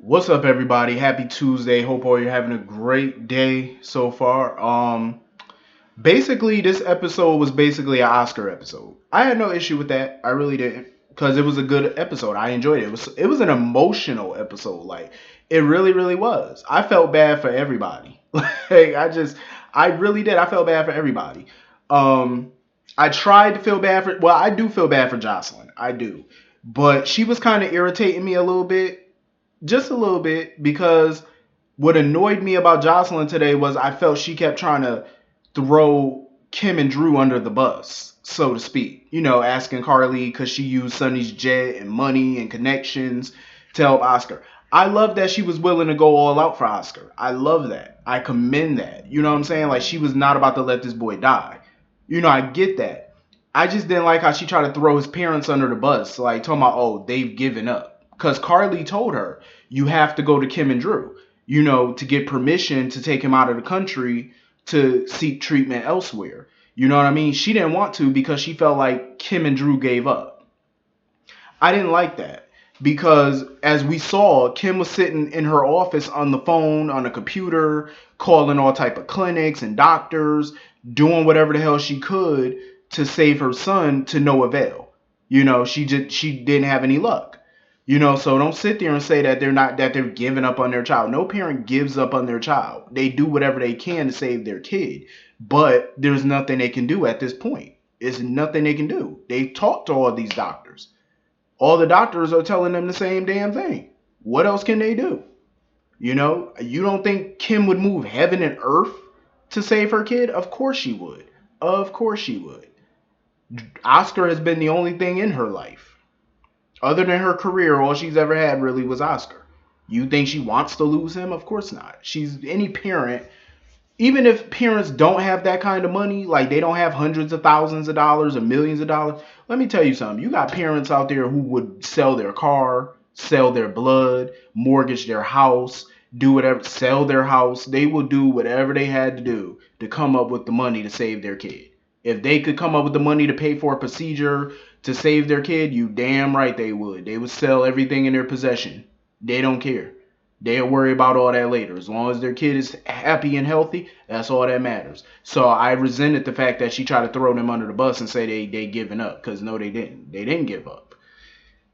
What's up, everybody? Happy Tuesday. Hope all you're having a great day so far. Basically, this episode was basically an Oscar episode. I had no issue with that. I really didn't, because it was a good episode. I enjoyed it. It was an emotional episode. Like it really was. I felt bad for everybody. I really did. I felt bad for everybody. Um, I tried to feel bad for. Well, I do feel bad for Jocelyn. I do, but she was kind of irritating me a little bit, just a little bit, because what annoyed me about Jocelyn today was I felt she kept trying to throw Kim and Drew under the bus, so to speak. Asking Carly because she used Sonny's jet and money and connections to help Oscar. I love that she was willing to go all out for Oscar. I love that. I commend that. You know what I'm saying? Like, she was not about to let this boy die. I get that. I just didn't like how she tried to throw his parents under the bus, like talking about, oh, they've given up. Because Carly told her, you have to go to Kim and Drew, to get permission to take him out of the country to seek treatment elsewhere. You know what I mean? She didn't want to because she felt like Kim and Drew gave up. I didn't like that because, as we saw, Kim was sitting in her office on the phone, on a computer, calling all type of clinics and doctors, doing whatever the hell she could to save her son, to no avail. She didn't have any luck. So don't sit there and say that they're giving up on their child. No parent gives up on their child. They do whatever they can to save their kid, but there's nothing they can do at this point. It's nothing they can do. They talked to all these doctors. All the doctors are telling them the same damn thing. What else can they do? You don't think Kim would move heaven and earth to save her kid? Of course she would. Of course she would. Oscar has been the only thing in her life. Other than her career, all she's ever had really was Oscar. You think she wants to lose him? Of course not. She's any parent. Even if parents don't have that kind of money, like they don't have hundreds of thousands of dollars or millions of dollars, let me tell you something. You got parents out there who would sell their car, sell their blood, mortgage their house, do whatever, sell their house. They will do whatever they had to do to come up with the money to save their kid. If they could come up with the money to pay for a procedure to save their kid, you damn right they would. They would sell everything in their possession. They don't care. They'll worry about all that later. As long as their kid is happy and healthy, that's all that matters. So I resented the fact that she tried to throw them under the bus and say they given up. Because no, they didn't. They didn't give up.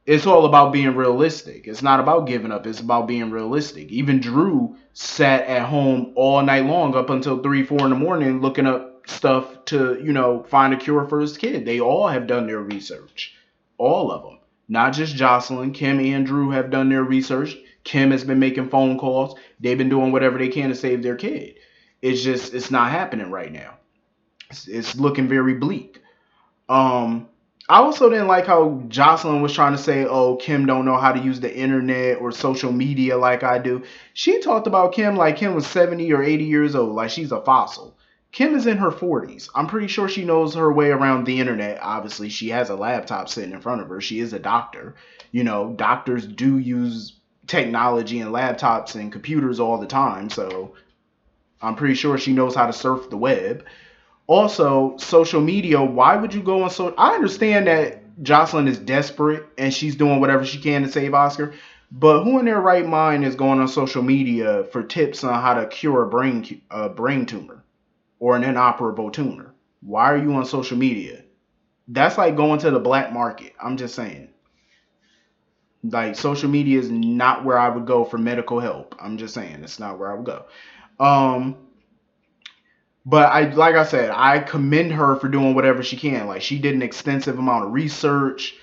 It's all about being realistic. It's not about giving up. It's about being realistic. Even Drew sat at home all night long up until 3, 4 in the morning looking up stuff to, find a cure for his kid. They all have done their research. All of them. Not just Jocelyn. Kim and Drew have done their research. Kim has been making phone calls. They've been doing whatever they can to save their kid. It's not happening right now. It's looking very bleak. Um, I also didn't like how Jocelyn was trying to say, "Oh, Kim don't know how to use the internet or social media like I do." She talked about Kim like Kim was 70 or 80 years old, like she's a fossil. Kim is in her 40s. I'm pretty sure she knows her way around the internet. Obviously, she has a laptop sitting in front of her. She is a doctor. Doctors do use technology and laptops and computers all the time, so I'm pretty sure she knows how to surf the web. Also, social media, why would you go on I understand that Jocelyn is desperate and she's doing whatever she can to save Oscar, but who in their right mind is going on social media for tips on how to cure a brain tumor or an inoperable tumor? Why are you on social media? That's like going to the black market. I'm just saying. Like, social media is not where I would go for medical help. I'm just saying it's not where I would go. Um, but like I said, I commend her for doing whatever she can. Like, she did an extensive amount of research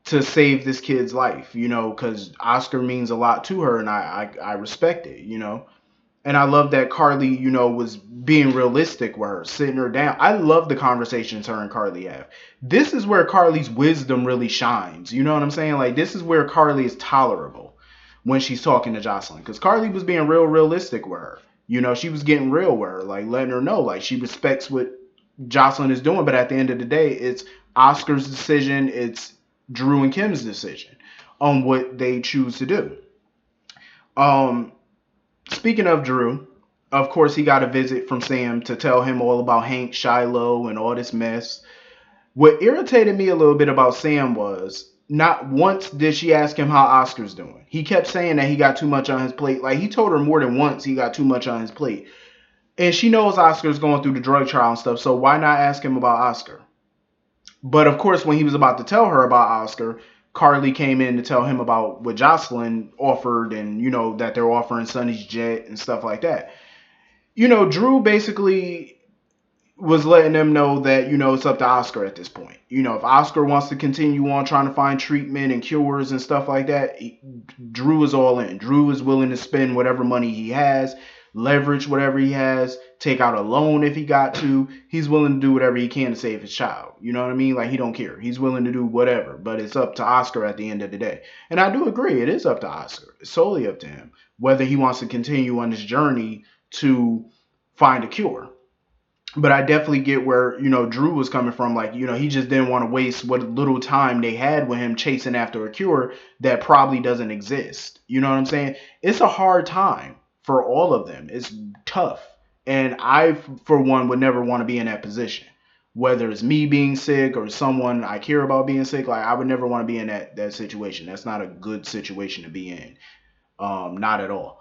to save this kid's life, because Oscar means a lot to her, and I respect it, And I love that Carly, was being realistic with her, sitting her down. I love the conversations her and Carly have. This is where Carly's wisdom really shines. You know what I'm saying? Like, this is where Carly is tolerable when she's talking to Jocelyn. Because Carly was being real realistic with her. She was getting real with her, like letting her know, like, she respects what Jocelyn is doing. But at the end of the day, it's Oscar's decision. It's Drew and Kim's decision on what they choose to do. Um, Speaking of Drew, of course, he got a visit from Sam to tell him all about Hank, Shiloh, and all this mess. What irritated me a little bit about Sam was not once did she ask him how Oscar's doing. He kept saying that he got too much on his plate. Like, he told her more than once he got too much on his plate. And she knows Oscar's going through the drug trial and stuff, so why not ask him about Oscar? But of course, when he was about to tell her about Oscar, Carly came in to tell him about what Jocelyn offered, and that they're offering Sonny's jet and stuff like that. Drew basically was letting them know that it's up to Oscar at this point. If Oscar wants to continue on trying to find treatment and cures and stuff like that, Drew is all in. Drew is willing to spend whatever money he has, leverage whatever he has, take out a loan if he got to. He's willing to do whatever he can to save his child. You know what I mean? Like, he don't care. He's willing to do whatever, but it's up to Oscar at the end of the day. And I do agree, it is up to Oscar. It's solely up to him whether he wants to continue on this journey to find a cure. But I definitely get where, Drew was coming from. Like, he just didn't want to waste what little time they had with him chasing after a cure that probably doesn't exist. You know what I'm saying? It's a hard time for all of them. It's tough. And I, for one, would never want to be in that position. Whether it's me being sick or someone I care about being sick, like, I would never want to be in that situation. That's not a good situation to be in. Not at all.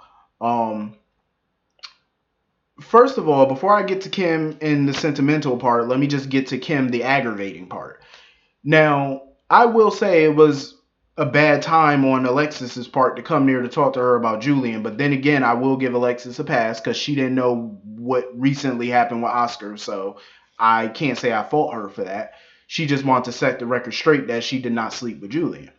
First of all, before I get to Kim in the sentimental part, let me just get to Kim, the aggravating part. Now, I will say it was a bad time on Alexis's part to come there to talk to her about Julian. But then again, I will give Alexis a pass because she didn't know what recently happened with Oscar. So I can't say I fault her for that. She just wanted to set the record straight that she did not sleep with Julian.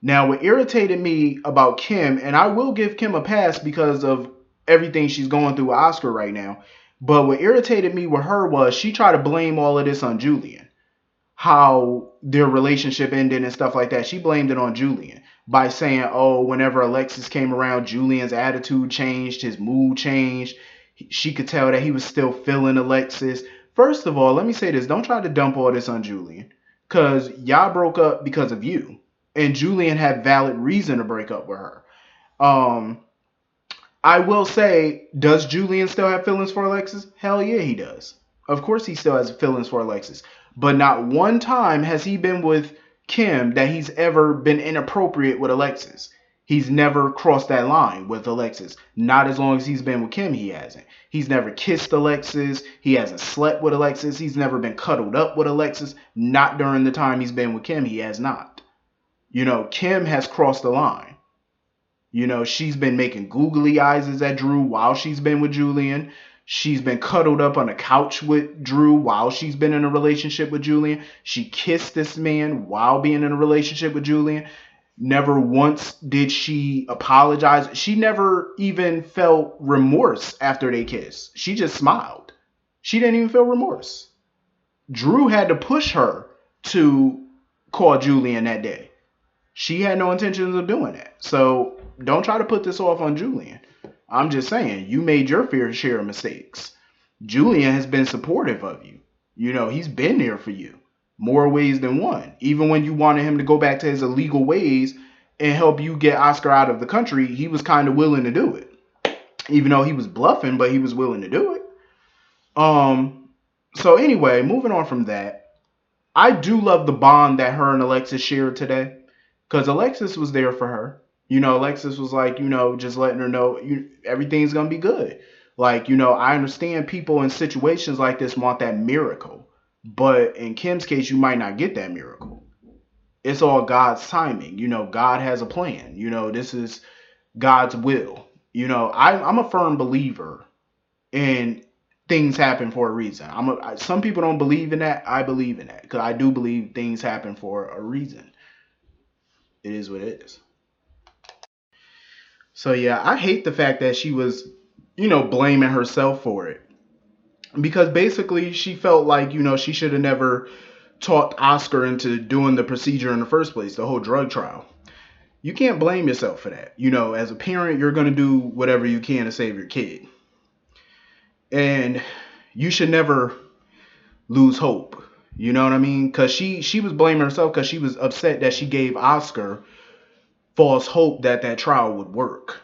Now, what irritated me about Kim, and I will give Kim a pass because of everything she's going through with Oscar right now, but what irritated me with her was she tried to blame all of this on Julian. How their relationship ended and stuff like that. She blamed it on Julian by saying, oh, whenever Alexis came around, Julian's attitude changed, his mood changed. She could tell that he was still feeling Alexis. First of all, let me say this. Don't try to dump all this on Julian, because y'all broke up because of you. And Julian had valid reason to break up with her. I will say, does Julian still have feelings for Alexis? Hell yeah, he does. Of course he still has feelings for Alexis. But not one time has he been with Kim that he's ever been inappropriate with Alexis. He's never crossed that line with Alexis. Not as long as he's been with Kim, he hasn't. He's never kissed Alexis. He hasn't slept with Alexis. He's never been cuddled up with Alexis. Not during the time he's been with Kim, he has not. Kim has crossed the line. She's been making googly eyes at Drew while she's been with Julian. She's been cuddled up on a couch with Drew while she's been in a relationship with Julian. She kissed this man while being in a relationship with Julian. Never once did she apologize. She never even felt remorse after they kissed. She just smiled. She didn't even feel remorse. Drew had to push her to call Julian that day. She had no intentions of doing that. So don't try to put this off on Julian. I'm just saying, you made your fair share of mistakes. Julian has been supportive of you. He's been there for you more ways than one. Even when you wanted him to go back to his illegal ways and help you get Oscar out of the country, he was kind of willing to do it. Even though he was bluffing, but he was willing to do it. So anyway, moving on from that, I do love the bond that her and Alexis shared today. Because Alexis was there for her. Alexis was like, just letting her know everything's going to be good. Like, I understand people in situations like this want that miracle. But in Kim's case, you might not get that miracle. It's all God's timing. God has a plan. This is God's will. I'm a firm believer in things happen for a reason. Some people don't believe in that. I believe in that. Because I do believe things happen for a reason. It is what it is. So yeah, I hate the fact that she was, blaming herself for it. Because basically she felt like, she should have never talked Oscar into doing the procedure in the first place, the whole drug trial. You can't blame yourself for that. As a parent, you're going to do whatever you can to save your kid. And you should never lose hope. You know what I mean? Because she was blaming herself because she was upset that she gave Oscar false hope that trial would work.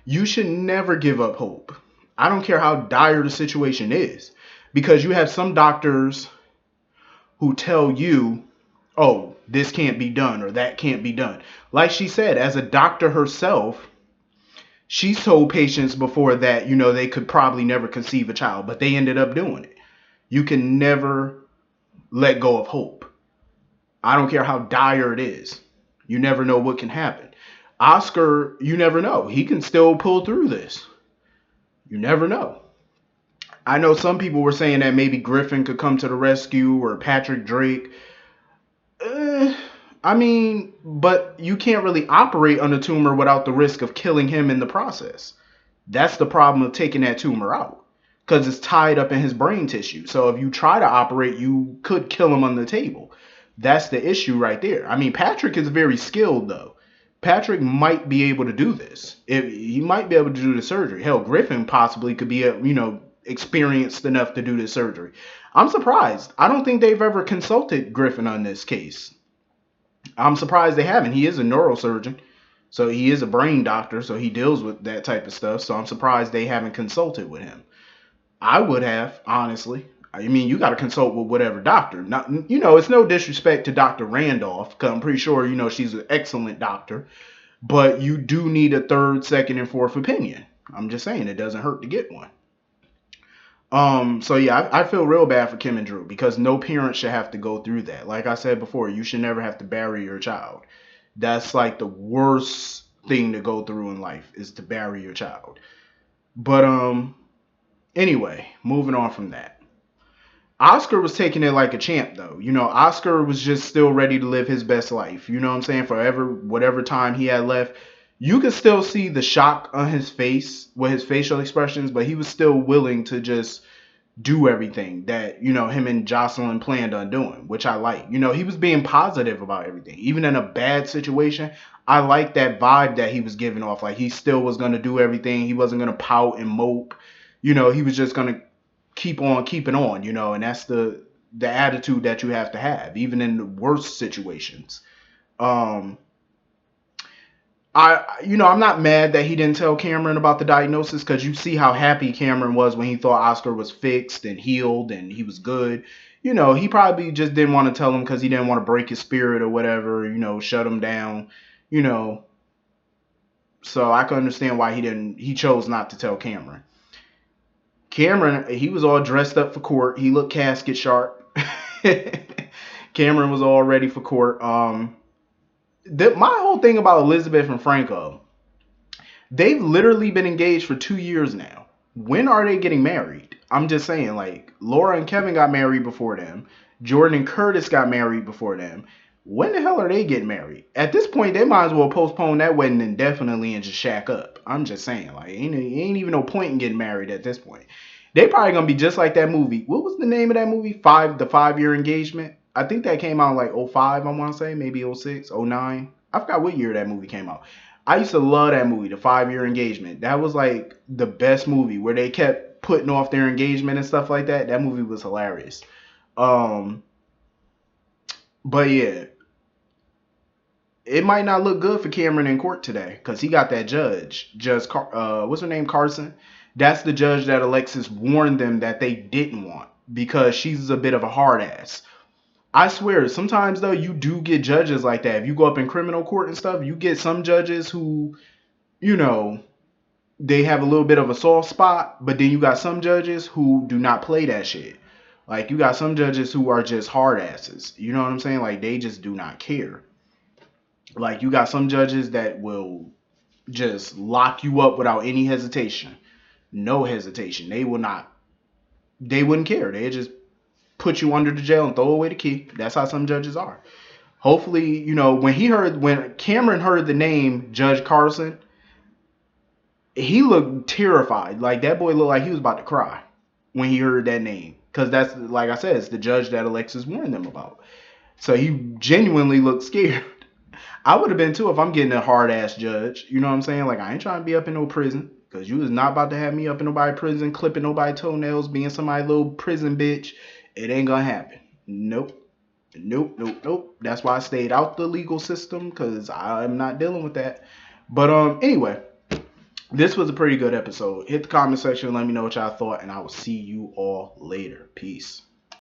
You should never give up hope. I don't care how dire the situation is. Because you have some doctors who tell you oh, this can't be done or that can't be done. Like she said, as a doctor herself, she's told patients before that, they could probably never conceive a child, but they ended up doing it. You can never let go of hope. I don't care how dire it is. You never know what can happen. Oscar, you never know. He can still pull through this. You never know. I know some people were saying that maybe Griffin could come to the rescue or Patrick Drake. Uh, I mean, but you can't really operate on a tumor without the risk of killing him in the process. That's the problem of taking that tumor out because it's tied up in his brain tissue. So if you try to operate, you could kill him on the table. That's the issue right there. I mean, Patrick is very skilled though. Patrick might be able to do this. If he might be able to do the surgery. Hell, Griffin possibly could be experienced enough to do this surgery. I'm surprised. I don't think they've ever consulted Griffin on this case. I'm surprised they haven't. He is a neurosurgeon. So he is a brain doctor, so he deals with that type of stuff. So I'm surprised they haven't consulted with him. I would have, honestly. I mean, you got to consult with whatever doctor. Not, it's no disrespect to Dr. Randolph, because I'm pretty sure, she's an excellent doctor. But you do need a third, second, and fourth opinion. I'm just saying, it doesn't hurt to get one. So yeah, I feel real bad for Kim and Drew because no parent should have to go through that. Like I said before, you should never have to bury your child. That's like the worst thing to go through in life is to bury your child. But anyway, moving on from that. Oscar was taking it like a champ though. Oscar was just still ready to live his best life. You know what I'm saying? Forever, whatever time he had left. You could still see the shock on his face with his facial expressions, but he was still willing to just do everything that, him and Jocelyn planned on doing, which I like. He was being positive about everything. Even in a bad situation, I like that vibe that he was giving off. Like he still was going to do everything. He wasn't going to pout and mope. He was just going to keep on keeping on, and that's the attitude that you have to have, even in the worst situations. I'm not mad that he didn't tell Cameron about the diagnosis because you see how happy Cameron was when he thought Oscar was fixed and healed and he was good. He probably just didn't want to tell him because he didn't want to break his spirit or whatever, shut him down, you know. So I can understand why he chose not to tell Cameron. Cameron, he was all dressed up for court. He looked casket sharp. Cameron was all ready for court. My whole thing about Elizabeth and Franco, they've literally been engaged for 2 years now. When are they getting married? I'm just saying, like, Laura and Kevin got married before them. Jordan and Curtis got married before them. When the hell are they getting married? At this point, they might as well postpone that wedding indefinitely and just shack up. I'm just saying, like, ain't even no point in getting married at this point. They probably gonna be just like that movie. What was the name of that movie? The 5-year engagement. I think that came out like 05, I want to say, maybe 06, 09. I forgot what year that movie came out. I used to love that movie, The 5-Year Engagement. That was like the best movie where they kept putting off their engagement and stuff like that. That movie was hilarious. But yeah, it might not look good for Cameron in court today because he got that judge, what's her name, Carson. That's the judge that Alexis warned them that they didn't want because she's a bit of a hard ass. I swear, sometimes though, you do get judges like that. If you go up in criminal court and stuff, you get some judges who, they have a little bit of a soft spot, but then you got some judges who do not play that shit. Like, you got some judges who are just hard asses. You know what I'm saying? Like, they just do not care. Like, you got some judges that will just lock you up without any hesitation. No hesitation. They wouldn't care. They just put you under the jail and throw away the key. That's how some judges are. Hopefully, when Cameron heard the name Judge Carson, he looked terrified. Like, that boy looked like he was about to cry when he heard that name. Because that's, like I said, it's the judge that Alexis warned them about. So he genuinely looked scared. I would have been too if I'm getting a hard ass judge. You know what I'm saying? Like, I ain't trying to be up in no prison. Because you was not about to have me up in nobody's prison, clipping nobody's toenails, being somebody's little prison bitch. It ain't gonna happen. Nope. That's why I stayed out the legal system, because I'm not dealing with that. But anyway, this was a pretty good episode. Hit the comment section, let me know what y'all thought, and I will see you all later. Peace.